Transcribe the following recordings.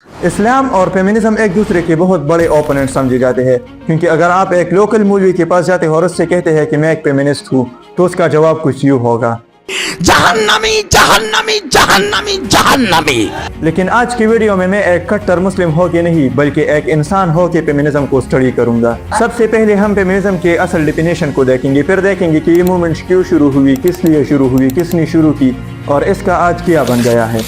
इस्लाम और फेमिनिज्म एक दूसरे के बहुत बड़े ओपोनेंट समझे जाते हैं, क्योंकि अगर आप एक लोकल मौलवी के पास जाते हो और उससे कहते हैं कि मैं एक फेमिनिस्ट हूँ, तो उसका जवाब कुछ यूँ होगा, जहन्नमी जहन्नमी जहन्नमी जहन्नमी। लेकिन आज की वीडियो में मैं एक कट्टर मुस्लिम हो के नहीं बल्कि एक इंसान हो के फेमिनिज्म को स्टडी करूंगा। सबसे पहले हम फेमिनिज्म के असल डेफिनेशन को देखेंगे, फिर देखेंगे कि ये मूवमेंट क्यों शुरू हुई, किस लिए शुरू हुई, किसने शुरू की और इसका आज क्या बन गया है।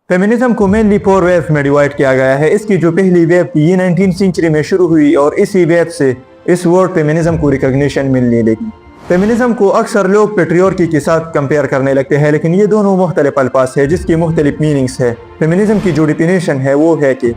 फेमिनिज्म को मेनली 4 वेव्स में डिवाइड किया गया है। इसकी जो पहली वेव थी ये 19वीं सेंचुरी में शुरू हुई और इसी वेव से इस वर्ड फेमिनिज्म को रिकॉग्निशन मिलने लगी। फेमिनिज्म को अक्सर लोग पेट्रियार्की के साथ कंपेयर करने लगते हैं, लेकिन ये दोनों मुख्तलिफ अल्फाज है जिसकी मुख्तलिफ मीनिंग्स है। फेमिनिज्म की जो डेफिनेशन है वो है कि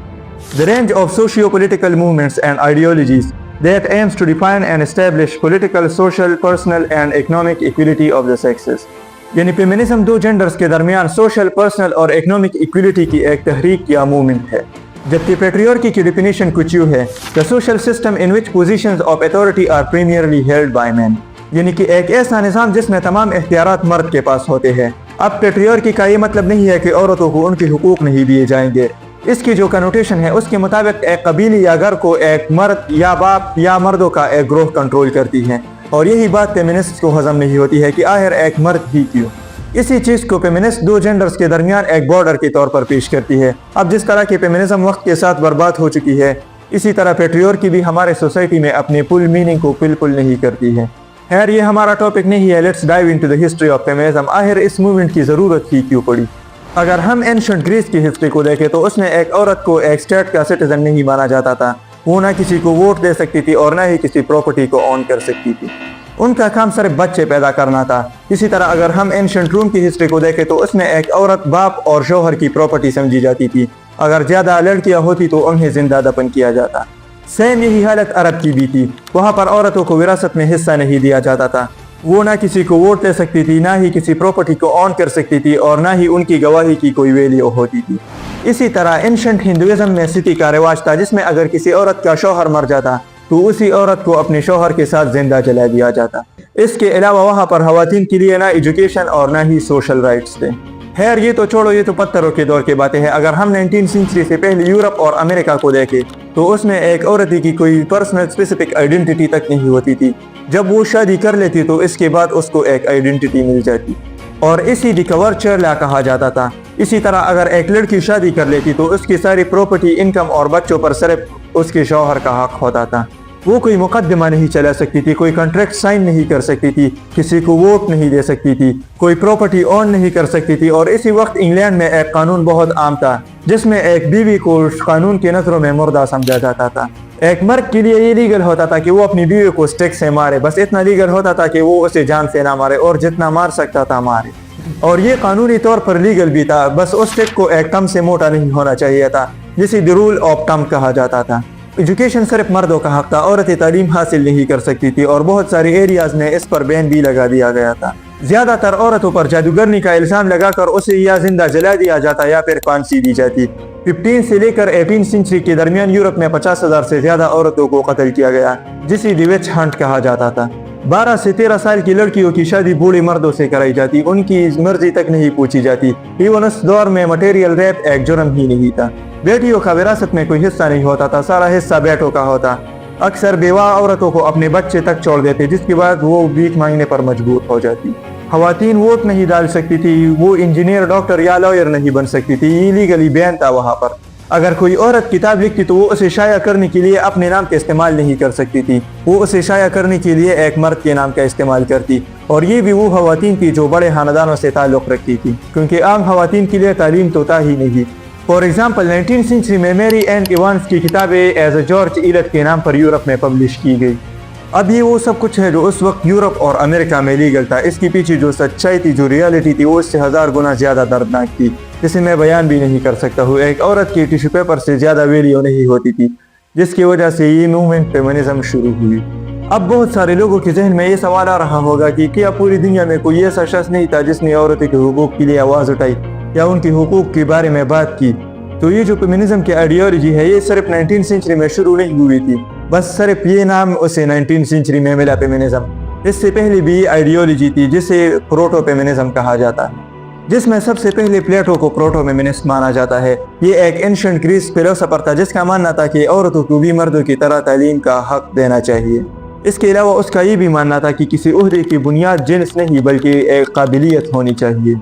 the range of socio political movements and ideologies that aims to define and establish political, social, personal and economic equality of the sexes। यानी फेमिनिज्म दो जेंडर्स के दरमियान सोशल, पर्सनल और इकोनॉमिक इक्वलिटी की एक तहरीक या मूवमेंट है। जबकि पेट्रियार्की की डेफिनेशन कुछ यूँ है, the social system in which positions of authority are primarily held by man, यानी कि एक ऐसा निज़ाम जिसमें तमाम इख्तियारात मर्द के पास होते हैं। अब पेट्रियार्की का ये मतलब नहीं है कि औरतों को उनके हुकूक नहीं दिए जाएंगे। इसकी जो कनोटेशन है उसके मुताबिक एक कबीले या घर को एक मर्द या बाप या मर्दों का एक ग्रोह कंट्रोल करती है, और यही बात फेमिनिस्ट को हजम नहीं होती है कि आखिर एक मर्द ही क्यों। इसी चीज़ को फेमिनिस्ट दो जेंडर्स के दरमियान एक बॉर्डर के तौर पर पेश करती है। अब जिस तरह की फेमिनिज्म वक्त के साथ बर्बाद हो चुकी है, इसी तरह पेट्रियार्की भी हमारे सोसाइटी में अपनी फुल मीनिंग को फुलफिल नहीं करती है। खैर ये हमारा टॉपिक नहीं है, let's dive into the history of feminism. आखिर इस मूवमेंट की ज़रूरत ही क्यों पड़ी। अगर हम एंशिएंट ग्रीस की हिस्ट्री को देखें तो उसमें एक औरत को एक स्टेट का सिटीजन नहीं माना जाता था। वो ना किसी को वोट दे सकती थी और ना ही किसी प्रॉपर्टी को ऑन कर सकती थी। उनका काम सिर्फ बच्चे पैदा करना था। इसी तरह अगर हम एंशिएंट रोम की हिस्ट्री को देखें तो उसमें एक औरत बाप और शौहर की प्रॉपर्टी समझी जाती थी। अगर ज़्यादा लड़कियां होती तो उन्हें जिंदा दफन किया जाता। सेम यही हालत अरब की भी थी। वहाँ पर औरतों को विरासत में हिस्सा नहीं दिया जाता था। वो ना किसी को वोट दे सकती थी, ना ही किसी प्रॉपर्टी को ऑन कर सकती थी और ना ही उनकी गवाही की कोई वैल्यू होती थी। इसी तरह एंशिएंट हिंदुइज्म में सती का रिवाज था, जिसमें अगर किसी औरत का शौहर मर जाता तो उसी औरत को अपने शौहर के साथ जिंदा जला दिया जाता। इसके अलावा वहाँ पर खवातीन के लिए ना एजुकेशन और ना ही सोशल राइट्स थे। खैर ये तो छोड़ो, ये तो पत्थरों के दौर की बातें हैं। अगर हम 19वीं सेंचुरी से पहले यूरोप और अमेरिका को देखें तो उसमें एक औरत की कोई पर्सनल स्पेसिफिक आइडेंटिटी तक नहीं होती थी। जब वो शादी कर लेती तो इसके बाद उसको एक आइडेंटिटी मिल जाती और इसी रिकवर चर्ला कहा जाता था। इसी तरह अगर एक लड़की शादी कर लेती तो उसकी सारी प्रॉपर्टी, इनकम और बच्चों पर सिर्फ उसके शौहर का हक होता था। वो कोई मुकदमा नहीं चला सकती थी, कोई कॉन्ट्रैक्ट साइन नहीं कर सकती थी, किसी को वोट नहीं दे सकती थी, कोई प्रॉपर्टी ऑन नहीं कर सकती थी। और इसी वक्त इंग्लैंड में एक कानून बहुत आम था जिसमें एक बीवी को कानून की नजरों में मुर्दा समझा जाता था। एक मर्द के लिए ये लीगल होता था कि वो अपनी बीवी को स्टिक से मारे, बस इतना लीगल होता था कि वो उसे जान से ना मारे और जितना मार सकता था मारे। और ये कानूनी तौर पर लीगल भी था, बस उस स्टिक को एक कम से मोटा नहीं होना चाहिए था, जिसे द रूल ऑफ टम कहा जाता था। एजुकेशन सिर्फ मर्दों का हक था, औरतें तालीम हासिल नहीं कर सकती थी और बहुत सारे एरियाज में इस पर बैन भी लगा दिया गया था। ज्यादातर औरतों पर जादूगरनी का इल्जाम लगाकर उसे या जिंदा जला दिया जाता या फिर फांसी दी जाती। 15 से लेकर 18 सेंचुरी के दरमियान यूरोप में 50,000 से ज्यादा औरतों को कत्ल किया गया, जिसे द विच हंट कहा जाता था। 12 से 13 साल की लड़कियों की शादी बूढ़े मर्दों से कराई जाती, उनकी मर्जी तक नहीं पूछी जाती। इवन उस दौर में मटेरियल रेप एक जुर्म ही नहीं था। बेटियों का विरासत में कोई हिस्सा नहीं होता था, सारा हिस्सा बेटों का होता। अक्सर बेवा औरतों को अपने बच्चे तक छोड़ देते, जिसके बाद वो भीख मांगने पर मजबूर हो जाती। खवातीन वोट नहीं डाल सकती थी, वो इंजीनियर, डॉक्टर या लॉयर नहीं बन सकती थी, ये लीगली बैन था वहाँ पर। अगर कोई औरत किताब लिखती तो वो उसे शाया करने के लिए अपने नाम का इस्तेमाल नहीं कर सकती थी, वो उसे शाया करने के लिए एक मर्द के नाम का इस्तेमाल करती। और ये भी वो खवातीन थी जो बड़े खानदानों से ताल्लुक़ रखती थी, क्योंकि आम खवातीन के लिए तालीम तो था ही नहीं। फॉर एग्जाम्पल 19वीं सेंचुरी में मैरी एंड इवांस की किताबें एज ए जॉर्ज इलियट के नाम पर यूरोप में पब्लिश की गई। अब ये वो सब कुछ है जो उस वक्त यूरोप और अमेरिका में लीगल था। इसके पीछे जो सच्चाई थी, जो रियलिटी थी, वो इससे 1000 गुना ज़्यादा दर्दनाक थी, जिसे मैं बयान भी नहीं कर सकता हूँ। एक औरत की टिश्यू पेपर से ज़्यादा वैल्यू नहीं होती थी, जिसकी वजह से ये मूवमेंट फेमिनिज्म शुरू हुई। अब बहुत सारे लोगों के जहन में ये सवाल आ रहा होगा कि क्या पूरी दुनिया में कोई ऐसा शख्स नहीं था जिसने औरतों के हुकूक के लिए आवाज़ उठाई या उनके हुकूक के बारे में बात की। तो ये जो फेमिनिज्म की आइडियोलॉजी है ये सिर्फ 19वीं सेंचुरी में शुरू नहीं हुई थी, बस सिर्फ ये नाम उसे 19वीं सेंचुरी में मिला फेमिनिज्म। इससे पहले भी आइडियोलॉजी थी जिसे प्रोटो फेमिनिज्म कहा जाता है, जिसमें सबसे पहले प्लेटो को प्रोटो फेमिनिस्ट माना जाता है। ये एक एंशिएंट ग्रीस फिलोसोफर था जिसका मानना था कि औरतों को भी मर्दों की तरह तालीम का हक देना चाहिए। इसके अलावा उसका ये भी मानना था कि किसी ओहदे की बुनियाद जिन्स नहीं बल्कि एक काबिलियत होनी चाहिए।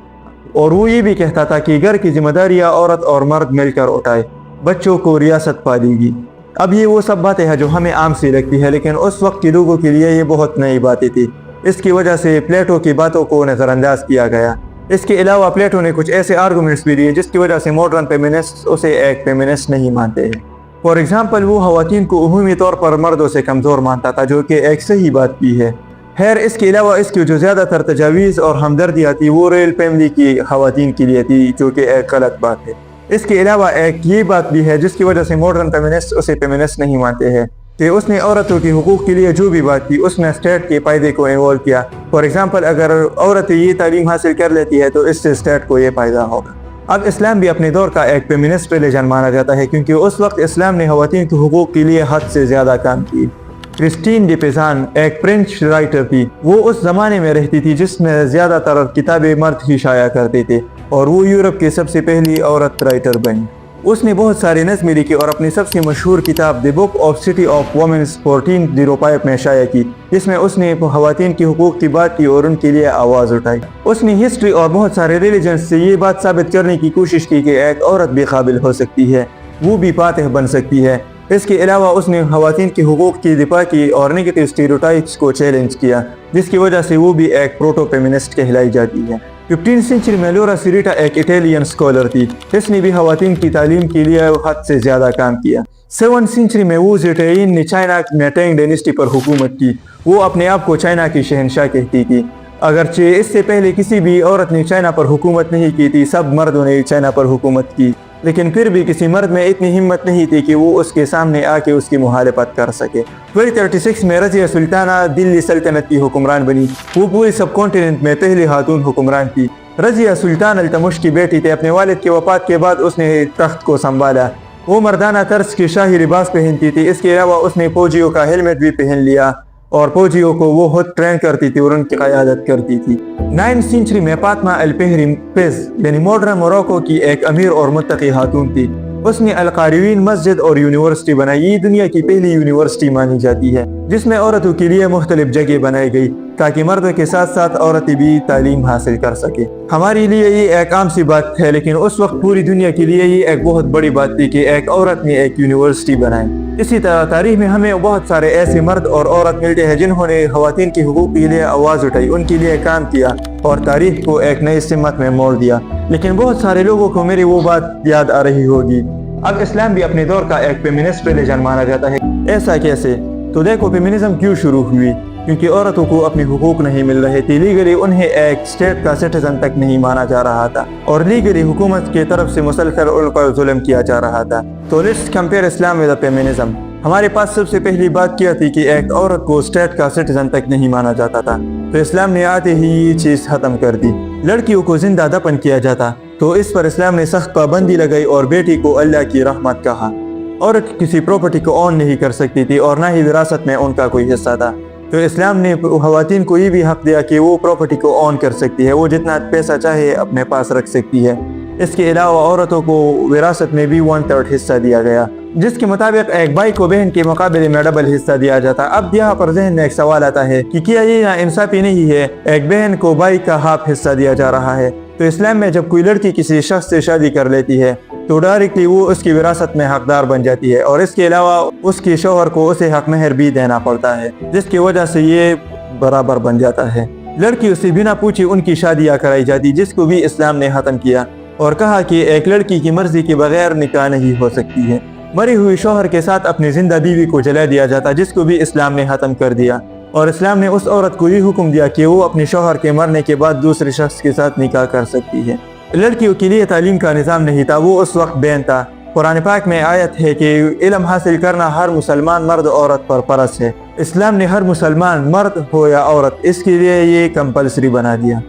और वो ये भी कहता था कि घर की जिम्मेदारियाँ औरत और मर्द मिलकर उठाए, बच्चों को रियासत पालेगी। अब ये वो सब बातें हैं जो हमें आम सी लगती है, लेकिन उस वक्त के लोगों के लिए ये बहुत नई बातें थी। इसकी वजह से प्लेटो की बातों को नज़रअंदाज किया गया। इसके अलावा प्लेटो ने कुछ ऐसे आर्गूमेंट्स भी दिए जिसकी वजह से मॉडर्न फेमिनिस्ट उसे एक फेमिनिस्ट नहीं मानते हैं। फॉर एग्जाम्पल, वो ख़वातीन को उमूमी तौर पर मर्दों से कमज़ोर मानता था, जो कि एक सही बात भी है। खैर, इसके अलावा इसकी जो ज़्यादातर तजावीज़ और हमदर्दियाँ थी वो रॉयल फैमिली की ख़वातीन के लिए थी, जो कि एक गलत बात है। इसके अलावा एक ये बात भी है जिसकी वजह से मॉडर्न फेमिनिस्ट उसे फेमिनिस्ट नहीं मानते हैं कि उसने औरतों की हुकूक के लिए जो भी बात की उसने स्टेट के फ़ायदे को इन्वॉल्व किया। फॉर एग्जांपल, अगर औरतें ये तालीम हासिल कर लेती है तो इससे स्टेट को ये फ़ायदा होगा। अब इस्लाम भी अपने दौर का एक फेमिनिस्ट रिलीजन माना जाता है, क्योंकि उस वक्त इस्लाम ने ख़वातीन के हुकूक के लिए हद से ज़्यादा काम की। क्रिस्टीन डी पेज़ान एक फ्रेंच राइटर थी। वो उस ज़माने में रहती थी जिसमें ज़्यादातर किताबें मर्द ही शाया करते थे, और वो यूरोप की सबसे पहली औरत राइटर बनी। उसने बहुत सारे नज़्में लिखी और अपनी सबसे मशहूर किताब the book of city of women's 1405 में शाया की, जिसमें उसने ख़वातीन के हुकूक की बात की और उनके लिए आवाज़ उठाई। उसने हिस्ट्री और बहुत सारे रिलीजन से ये बात साबित करने की कोशिश की कि एक औरत भी काबिल हो सकती है, वो भी फातिह बन सकती है। इसके अलावा उसने ख़वातीन के हुकूक की दिफा की और नेगेटिव स्टीरियोटाइप्स को चैलेंज किया, जिसकी वजह से वो भी एक प्रोटो फेमिनिस्ट कहलाई जाती है। 15वीं सेंचुरी में लोरा सिरिटा एक इटालियन स्कॉलर थी। इसने भी ख़वातीन की तालीम के लिए हद से ज़्यादा काम किया। 7वीं सेंचुरी में वू ज़ेटाइन ने चाइना में टैंग डायनेस्टी पर हुकूमत की। वो अपने आप को चाइना की शहनशाह कहती थी, अगरचे इससे पहले किसी भी औरत ने चाइना पर हुकूमत नहीं की थी, सब मर्दों ने चाइना पर हुकूमत की। लेकिन फिर भी किसी मर्द में इतनी हिम्मत नहीं थी कि वो उसके सामने आके उसकी मुखालफत कर सके। 1236 में रज़िया सुल्ताना दिल्ली सल्तनत की हुक्मरान बनी। वो पूरे सब कॉन्टिनेंट में पहली खातून हुक्मरान थी। रज़िया सुल्तान अल्तमुश की बेटी थी। अपने वालिद के वफात के बाद उसने तख्त को संभाला। वो मर्दाना तर्ज के शाही लिबास पहनती थी। इसके अलावा उसने फौजियों का हेलमेट भी पहन लिया और फौजियों को वो खुद ट्रेन करती थी और उनकी क़यादत करती थी। 9वीं सेंचुरी में फातिमा अल-फ़हरी फेज़ यानी मॉडर्न मोरक्को की एक अमीर और मुत्तकी खातून थी। उसने अल-क़ारवीन मस्जिद और यूनिवर्सिटी बनाई। ये दुनिया की पहली यूनिवर्सिटी मानी जाती है जिसमें औरतों के लिए मुख्तलिफ जगह बनाई गई ताकि मर्दों के साथ साथ औरतें भी तालीम हासिल कर सके। हमारे लिए ये एक आम सी बात है, लेकिन उस वक्त पूरी दुनिया के लिए ये एक बहुत बड़ी बात थी कि एक औरत ने एक यूनिवर्सिटी बनाई। इसी तरह तारीख में हमें बहुत सारे ऐसे मर्द और औरत मिलते हैं जिन्होंने ख़वातीन के हुकूक के लिए आवाज़ उठाई, उनके लिए काम किया और तारीख को एक नई सिमत में मोड़ दिया। लेकिन बहुत सारे लोगों को मेरी वो बात याद आ रही होगी, अब इस्लाम भी अपने दौर का एक फेमिनिस्ट रिलीजन माना जाता है। ऐसा कैसे? तो देखो, फेमिनिज्म क्यों शुरू हुई? क्योंकि औरतों को अपने हुकूक नहीं मिल रहे थे। लीगली उन्हें एक स्टेट का सिटीजन तक नहीं माना जा रहा था और लीगली हुकूमत की तरफ से मुसलसल उन पर जुल्म किया जा रहा था। तो let's compare Islam with feminism. हमारे पास सबसे पहली बात क्या थी कि एक औरत को स्टेट का सिटीजन तक नहीं माना जाता था, तो इस्लाम ने आते ही ये चीज़ ख़त्म कर दी। लड़कियों को जिंदा दफन किया जाता, तो इस पर इस्लाम ने सख्त पाबंदी लगाई और बेटी को अल्लाह की रहमत कहा। औरत किसी प्रॉपर्टी को ऑन नहीं कर सकती थी और ना ही विरासत में उनका कोई हिस्सा था। तो इस्लाम ने ख़वातीन को ये भी हक दिया कि वो प्रॉपर्टी को ऑन कर सकती है, वो जितना पैसा चाहे अपने पास रख सकती है। इसके अलावा औरतों को विरासत में भी 1/3 हिस्सा दिया गया, जिसके मुताबिक एक भाई को बहन के मुकाबले में डबल हिस्सा दिया जाता। अब यहाँ पर जहन में एक सवाल आता है कि क्या ये नाइंसाफी नहीं है, एक बहन को भाई का हाफ हिस्सा दिया जा रहा है। तो इस्लाम में जब कोई लड़की किसी शख्स से शादी कर लेती है तो डायरेक्टली वो उसकी विरासत में हकदार बन जाती है और इसके अलावा उसके शौहर को उसे हक महर भी देना पड़ता है, जिसकी वजह से ये बराबर बन जाता है। लड़की उसे बिना पूछे उनकी शादियाँ कराई जाती, जिसको भी इस्लाम ने ख़त्म किया और कहा कि एक लड़की की मर्जी के बगैर निकाह नहीं हो सकती है। मरी हुई शौहर के साथ अपनी जिंदा बीवी को जला दिया जाता, जिसको भी इस्लाम ने ख़त्म कर दिया। और इस्लाम ने उस औरत को ये हुक्म दिया कि वो अपने शौहर के मरने के बाद दूसरे शख्स के साथ निकाह कर सकती है। लड़कियों के लिए तालीम का निज़ाम नहीं था, वो उस वक्त बैन था। कुरान पाक में आयत है कि इल्म हासिल करना हर मुसलमान मर्द औरत पर फर्ज है। इस्लाम ने हर मुसलमान मर्द हो या औरत इसके लिए ये कंपलसरी बना दिया।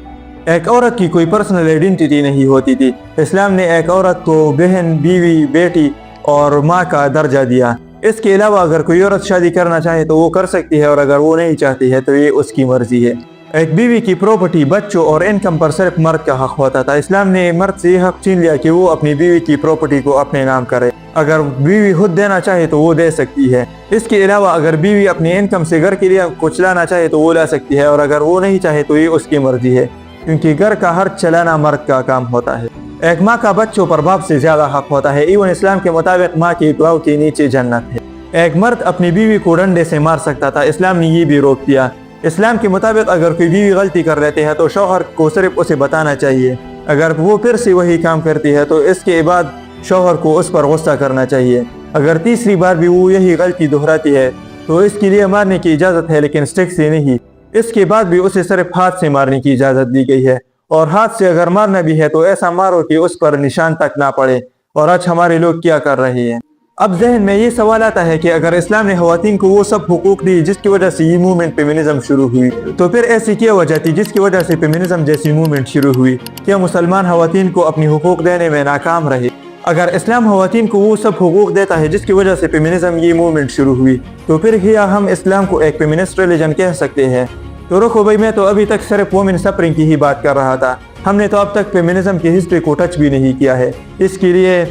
एक औरत की कोई पर्सनल आइडेंटिटी नहीं होती थी। इस्लाम ने एक औरत को बहन, बीवी, बेटी और माँ का दर्जा दिया। इसके अलावा अगर कोई औरत शादी करना चाहे तो वो कर सकती है, और अगर वो नहीं चाहती है तो ये उसकी मर्जी है। एक बीवी की प्रॉपर्टी, बच्चों और इनकम पर सिर्फ मर्द का हक होता था। इस्लाम ने मर्द से ये हक छीन लिया कि वो अपनी बीवी की प्रॉपर्टी को अपने नाम करे। अगर बीवी खुद देना चाहे तो वो दे सकती है। इसके अलावा अगर बीवी अपनी इनकम से घर के लिए कुछ लाना चाहे तो वो ला सकती है, और अगर वो नहीं चाहे तो ये उसकी मर्जी है, क्योंकि घर का हर चलाना मर्द का काम होता है। एक माँ का बच्चों पर बाप से ज्यादा हक होता है। इवन इस्लाम के मुताबिक माँ की पाँव के नीचे जन्नत है। एक मर्द अपनी बीवी को डंडे से मार सकता था, इस्लाम ने ये भी रोक दिया। इस्लाम के मुताबिक अगर कोई बीवी गलती कर लेती है तो शौहर को सिर्फ उसे बताना चाहिए। अगर वो फिर से वही काम करती है तो इसके बाद शौहर को उस पर गुस्सा करना चाहिए। अगर तीसरी बार भी वो यही गलती दोहराती है तो इसके लिए मारने की इजाज़त है, लेकिन स्टिक से नहीं। इसके बाद भी उसे सिर्फ हाथ से मारने की इजाज़त दी गई है, और हाथ से अगर मारना भी है तो ऐसा मारो कि उस पर निशान तक ना पड़े। और आज हमारे लोग क्या कर रहे हैं? अब जहन में ये सवाल आता है कि अगर इस्लाम ने ख़वातीन को वो सब हुकूक दी जिसकी वजह से ये मूवमेंट फेमिनिज्म शुरू हुई, तो फिर ऐसी क्या वजह थी जिसकी वजह से फेमिनिज्म जैसी मूवमेंट शुरू हुई? क्या मुसलमान ख़वातीन को अपनी हुकूक देने में नाकाम रहे? अगर इस्लाम ख़वातीन को वो सब हुकूक देता है जिसकी वजह से फेमिनिज्म ये मूवमेंट शुरू हुई, तो फिर क्या हम इस्लाम को एक फेमिनिस्ट रिलीजन कह सकते हैं? तो रुको भाई, मैं तो अभी तक सिर्फ वुमेन सफरिंग की ही बात कर रहा था। हमने तो अब तक फेमिनिज्म की हिस्ट्री को टच भी नहीं किया है। इसके लिए